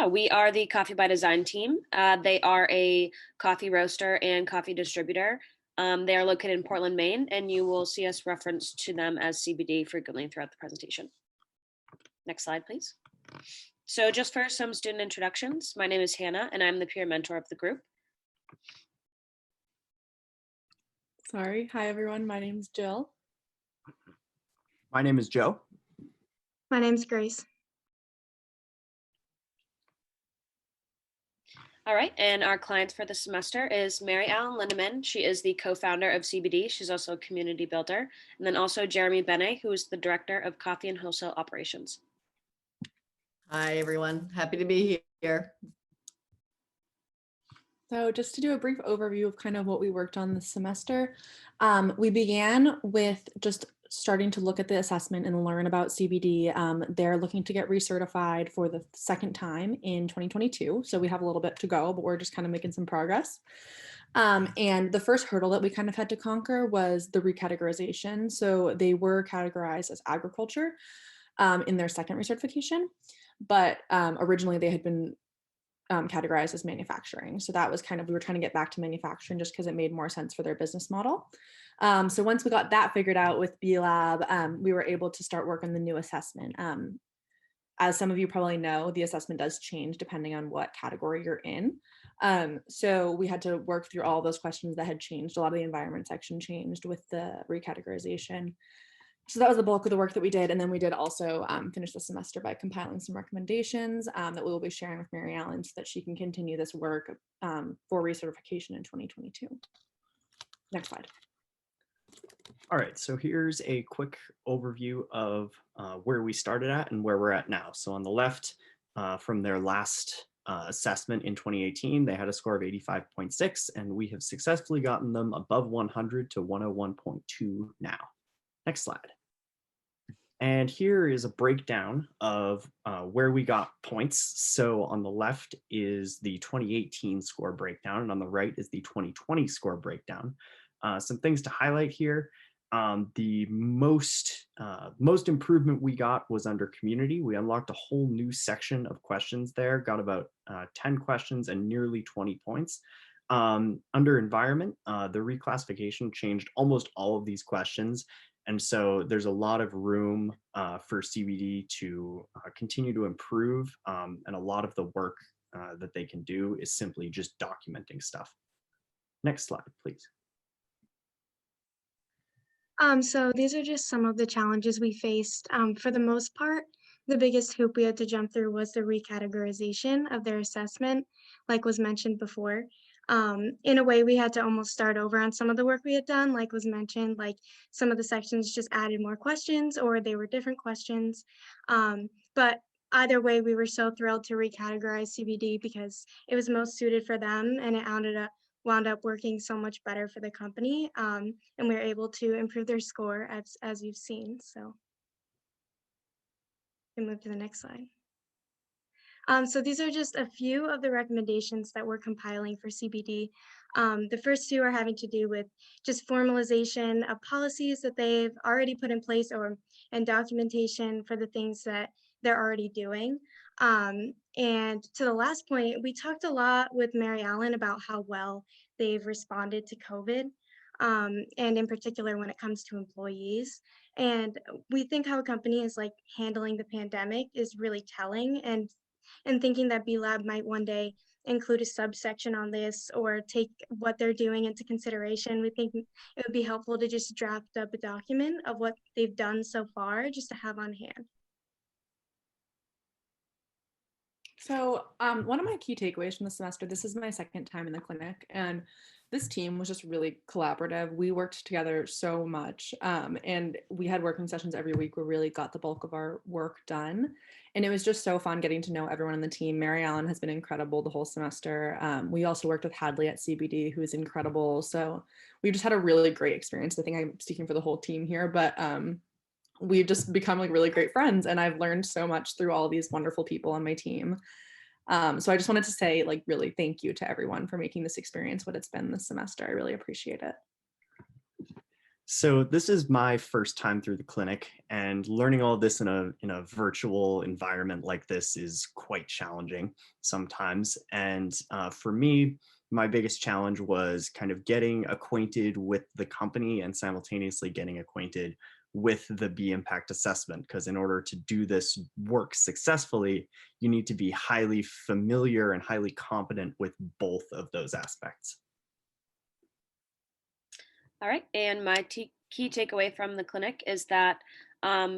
Yeah, we are the Coffee by Design team. They are a coffee roaster and coffee distributor. They are located in Portland, Maine, and you will see us reference to them as CBD frequently throughout the presentation. Next slide, please. So just for some student introductions, my name is Hannah, and I'm the peer mentor of the group. Sorry. Hi, everyone. My name is Jill. My name is Joe. My name's Grace. All right, and our client for the semester is Mary Ellen Lindeman. She is the co-founder of CBD. She's also a community builder. And then also Jeremy Bene, who is the director of coffee and wholesale operations. Hi, everyone. Happy to be here. So just to do a brief overview of kind of what we worked on this semester, we began with just starting to look at the assessment and learn about CBD. They're looking to get recertified for the second time in 2022. So we have a little bit to go, but we're just kind of making some progress. And the first hurdle that we kind of had to conquer was the recategorization. So they were categorized as agriculture in their second recertification, but originally they had been categorized as manufacturing. So that was kind of, we were trying to get back to manufacturing just because it made more sense for their business model. So once we got that figured out with B-Lab, we were able to start work on the new assessment. As some of you probably know, the assessment does change depending on what category you're in. So we had to work through all those questions that had changed. A lot of the environment section changed with the recategorization. So that was the bulk of the work that we did. And then we did also finish the semester by compiling some recommendations that we will be sharing with Mary Ellen so that she can continue this work for recertification in 2022. Next slide. All right, so here's a quick overview of where we started at and where we're at now. So on the left, from their last assessment in 2018, they had a score of 85.6, and we have successfully gotten them above 100 to 101.2 now. Next slide. And here is a breakdown of where we got points. So on the left is the 2018 score breakdown, and on the right is the 2020 score breakdown. Some things to highlight here. The most improvement we got was under community. We unlocked a whole new section of questions there, got about 10 questions and nearly 20 points. Under environment, the reclassification changed almost all of these questions. And so there's a lot of room for CBD to continue to improve. And a lot of the work that they can do is simply just documenting stuff. Next slide, please. So these are just some of the challenges we faced. For the most part, the biggest hoop we had to jump through was the recategorization of their assessment, like was mentioned before. In a way, we had to almost start over on some of the work we had done, like was mentioned, like some of the sections just added more questions or they were different questions. But either way, we were so thrilled to recategorize CBD because it was most suited for them and it wound up working so much better for the company. And we were able to improve their score as you've seen. So we can move to the next slide. So these are just a few of the recommendations that we're compiling for CBD. The first two are having to do with just formalization of policies that they've already put in place and documentation for the things that they're already doing. And to the last point, we talked a lot with Mary Ellen about how well they've responded to COVID, and in particular when it comes to employees. And we think how a company is like handling the pandemic is really telling, and thinking that B-Lab might one day include a subsection on this or take what they're doing into consideration. We think it would be helpful to just draft up a document of what they've done so far just to have on hand. So one of my key takeaways from the semester, this is my second time in the clinic, and this team was just really collaborative. We worked together so much, and we had working sessions every week. We really got the bulk of our work done, and it was just so fun getting to know everyone on the team. Mary Ellen has been incredible the whole semester. We also worked with Hadley at CBD, who is incredible. So we just had a really great experience. I think I'm speaking for the whole team here, but we've just become like really great friends, and I've learned so much through all these wonderful people on my team. So I just wanted to say, like, really thank you to everyone for making this experience what it's been this semester. I really appreciate it. So this is my first time through the clinic, and learning all this in a virtual environment like this is quite challenging sometimes. And for me, my biggest challenge was kind of getting acquainted with the company and simultaneously getting acquainted with the B impact assessment. Because in order to do this work successfully, you need to be highly familiar and highly competent with both of those aspects. All right, and my key takeaway from the clinic is that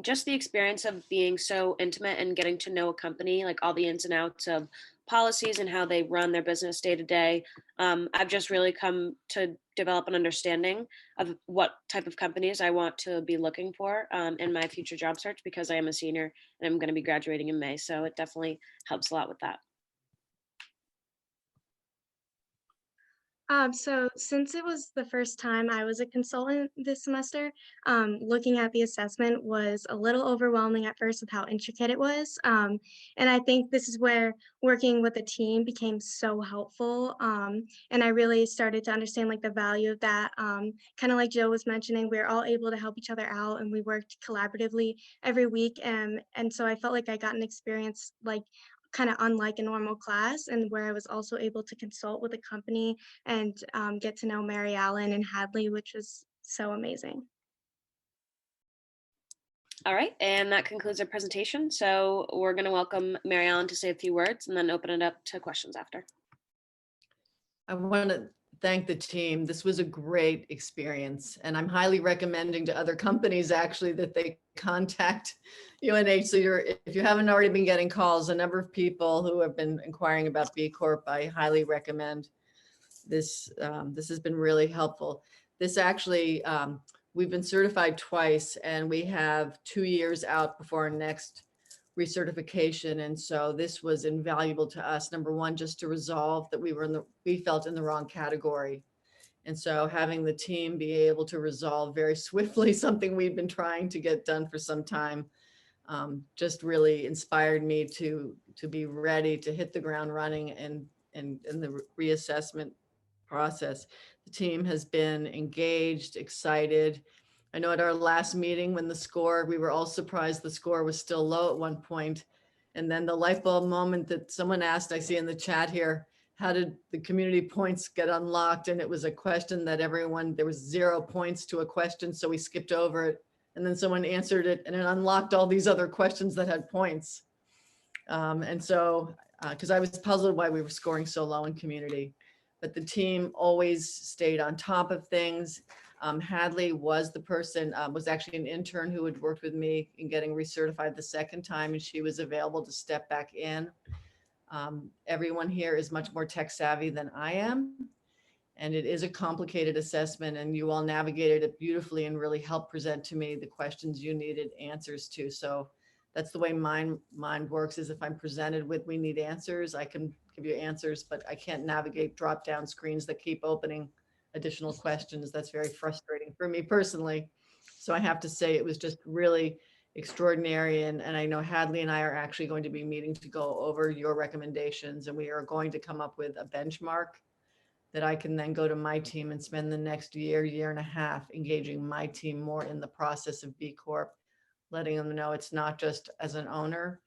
just the experience of being so intimate and getting to know a company, like all the ins and outs of policies and how they run their business day to day. I've just really come to develop an understanding of what type of companies I want to be looking for in my future job search, because I am a senior and I'm going to be graduating in May. So it definitely helps a lot with that. So since it was the first time I was a consultant this semester, looking at the assessment was a little overwhelming at first with how intricate it was. And I think this is where working with a team became so helpful. And I really started to understand like the value of that. Kind of like Joe was mentioning, we we're all able to help each other out and we worked collaboratively every week. And so I felt like I got an experience like kind of unlike a normal class, and where I was also able to consult with a company and get to know Mary Allen and Hadley, which was so amazing. All right, and that concludes our presentation. So we're going to welcome Mary Allen to say a few words and then open it up to questions after. I want to thank the team. This was a great experience, and I'm highly recommending to other companies actually that they contact UNH. So if you haven't already been getting calls, a number of people who have been inquiring about B Corp, I highly recommend this. This has been really helpful. This actually, we've been certified twice, and we have 2 years out before our next recertification. And so this was invaluable to us. Number one, just to resolve that we felt in the wrong category. And so having the team be able to resolve very swiftly something we've been trying to get done for some time, just really inspired me to be ready to hit the ground running and in the reassessment process. The team has been engaged, excited. I know at our last meeting when we were all surprised the score was still low at one point. And then the light bulb moment that someone asked, I see in the chat here, how did the community points get unlocked? And it was a question that there was 0 points to a question. So we skipped over it. And then someone answered it and it unlocked all these other questions that had points. And so, because I was puzzled why we were scoring so low in community, but the team always stayed on top of things. Hadley was the person, was actually an intern who had worked with me in getting recertified the second time, and she was available to step back in. Everyone here is much more tech savvy than I am, and it is a complicated assessment, and you all navigated it beautifully and really helped present to me the questions you needed answers to. So that's the way my mind works, is if I'm presented with, we need answers, I can give you answers, but I can't navigate drop-down screens that keep opening additional questions. That's very frustrating for me personally. So I have to say it was just really extraordinary. And I know Hadley and I are actually going to be meeting to go over your recommendations, and we are going to come up with a benchmark that I can then go to my team and spend the next year and a half engaging my team more in the process of B Corp, letting them know it's not just as an owner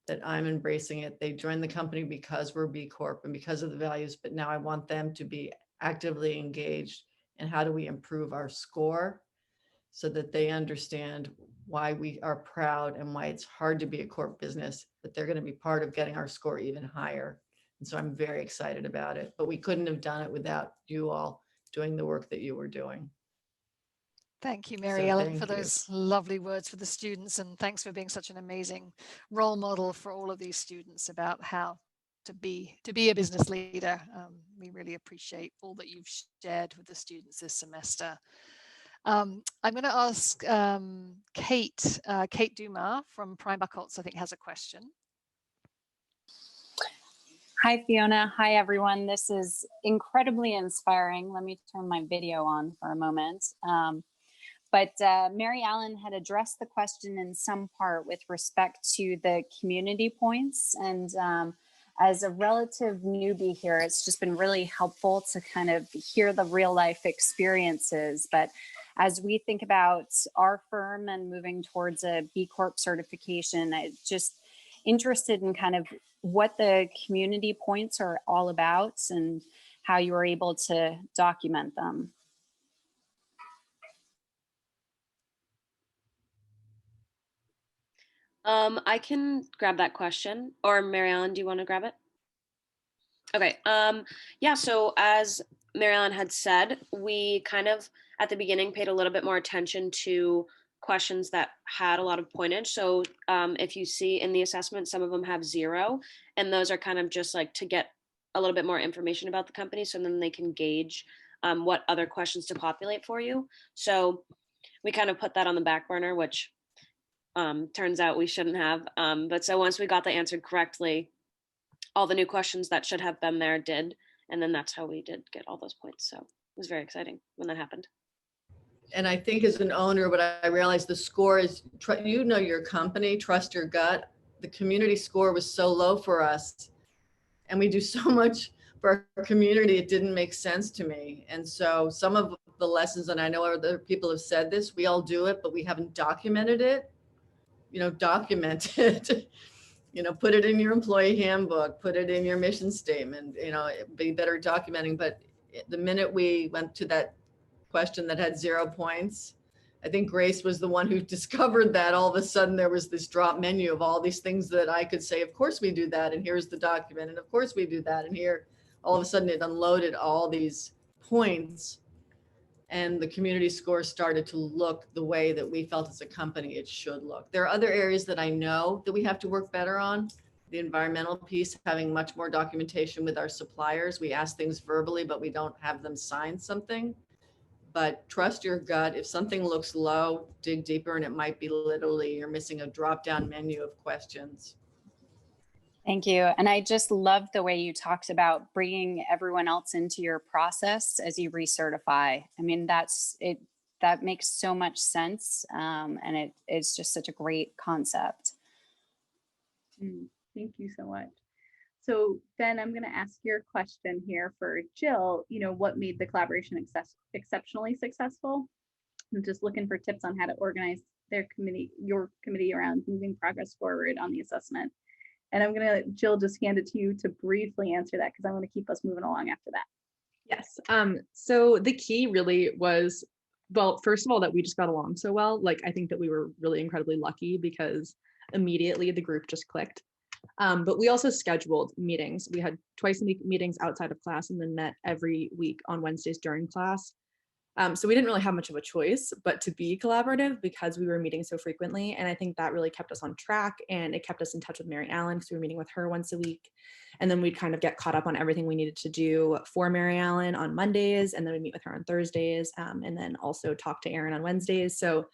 that I'm embracing it. They joined the company because we're B Corp and because of the values, but now I want them to be actively engaged in how do we improve our score so that they understand why we are proud and why it's hard to be a corp business, but they're going to be part of getting our score even higher. And so I'm very excited about it, but we couldn't have done it without you all doing the work that you were doing. Thank you, Mary So Ellen, thank for you. those lovely words for the students. And thanks for being such an amazing role model for all of these students about how to be a business leader. We really appreciate all that you've shared with the students this semester. I'm going to ask Kate Dumas from Prime Buckholz, I think, has a question. Hi, Fiona. Hi, everyone. This is incredibly inspiring. Let me turn my video on for a moment. But Mary Allen had addressed the question in some part with respect to the community points. And as a relative newbie here, it's just been really helpful to kind of hear the real life experiences. But as we think about our firm and moving towards a B Corp certification, I just interested in kind of what the community points are all about and how you were able to document them. I can grab that question, or Mary Ellen, do you want to grab it? Okay. Yeah. So as Mary Ellen had said, we kind of at the beginning paid a little bit more attention to questions that had a lot of pointage. So if you see in the assessment, some of them have 0, and those are kind of just like to get a little bit more information about the company, so then they can gauge what other questions to populate for you. So we kind of put that on the back burner, which turns out we shouldn't have. But so once we got the answer correctly, all the new questions that should have been there did. And then that's how we did get all those points. So it was very exciting when that happened. And I think as an owner, what I realized the score is, you know, your company, trust your gut. The community score was so low for us. And we do so much for our community, it didn't make sense to me. And so some of the lessons, and I know other people have said this, we all do it, but we haven't documented it. You know, document it. You know, put it in your employee handbook, put it in your mission statement, you know, it'd be better documenting. But the minute we went to that question that had 0 points, I think Grace was the one who discovered that all of a sudden there was this drop menu of all these things that I could say, of course we do that. And here's the document. And of course we do that. And here, all of a sudden it unloaded all these points. And the community score started to look the way that we felt as a company it should look. There are other areas that I know that we have to work better on. The environmental piece, having much more documentation with our suppliers. We ask things verbally, but we don't have them sign something. But trust your gut. If something looks low, dig deeper, and it might be literally you're missing a drop-down menu of questions. Thank you. And I just love the way you talked about bringing everyone else into your process as you recertify. I mean, that makes so much sense. And it's just such a great concept. Thank you so much. So Ben, I'm going to ask your question here for Jill. You know, what made the collaboration exceptionally successful? I'm just looking for tips on how to organize your committee around moving progress forward on the assessment. And I'm going to, Jill, just hand it to you to briefly answer that because I want to keep us moving along after that. Yes. So the key really was, well, first of all, that we just got along so well. Like, I think that we were really incredibly lucky because immediately the group just clicked. But we also scheduled meetings. We had twice a week meetings outside of class and then met every week on Wednesdays during class. So we didn't really have much of a choice but to be collaborative because we were meeting so frequently. And I think that really kept us on track, and it kept us in touch with Mary Ellen because we were meeting with her once a week. And then we'd kind of get caught up on everything we needed to do for Mary Ellen on Mondays. And then we'd meet with her on Thursdays, and then also talk to Erin on Wednesdays. So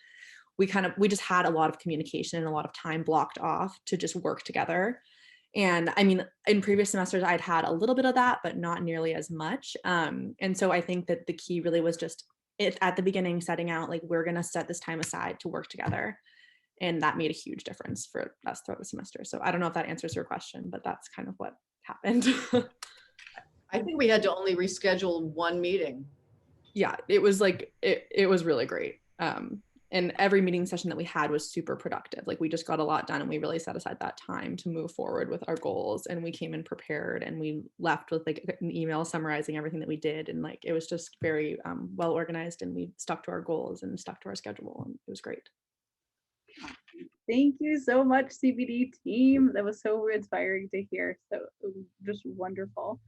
we just had a lot of communication and a lot of time blocked off to just work together. And I mean, in previous semesters, I'd had a little bit of that, but not nearly as much. And so I think that the key really was just at the beginning, setting out like, we're going to set this time aside to work together. And that made a huge difference for us throughout the semester. So I don't know if that answers your question, but that's kind of what happened. I think we had to only reschedule one meeting. Yeah, it was like, it was really great. And every meeting session that we had was super productive. Like, we just got a lot done, and we really set aside that time to move forward with our goals. And we came in prepared, and we left with like an email summarizing everything that we did. And like, it was just very well organized, and we stuck to our goals and stuck to our schedule, and it was great. Thank you so much, CBD team. That was so inspiring to hear. So just wonderful.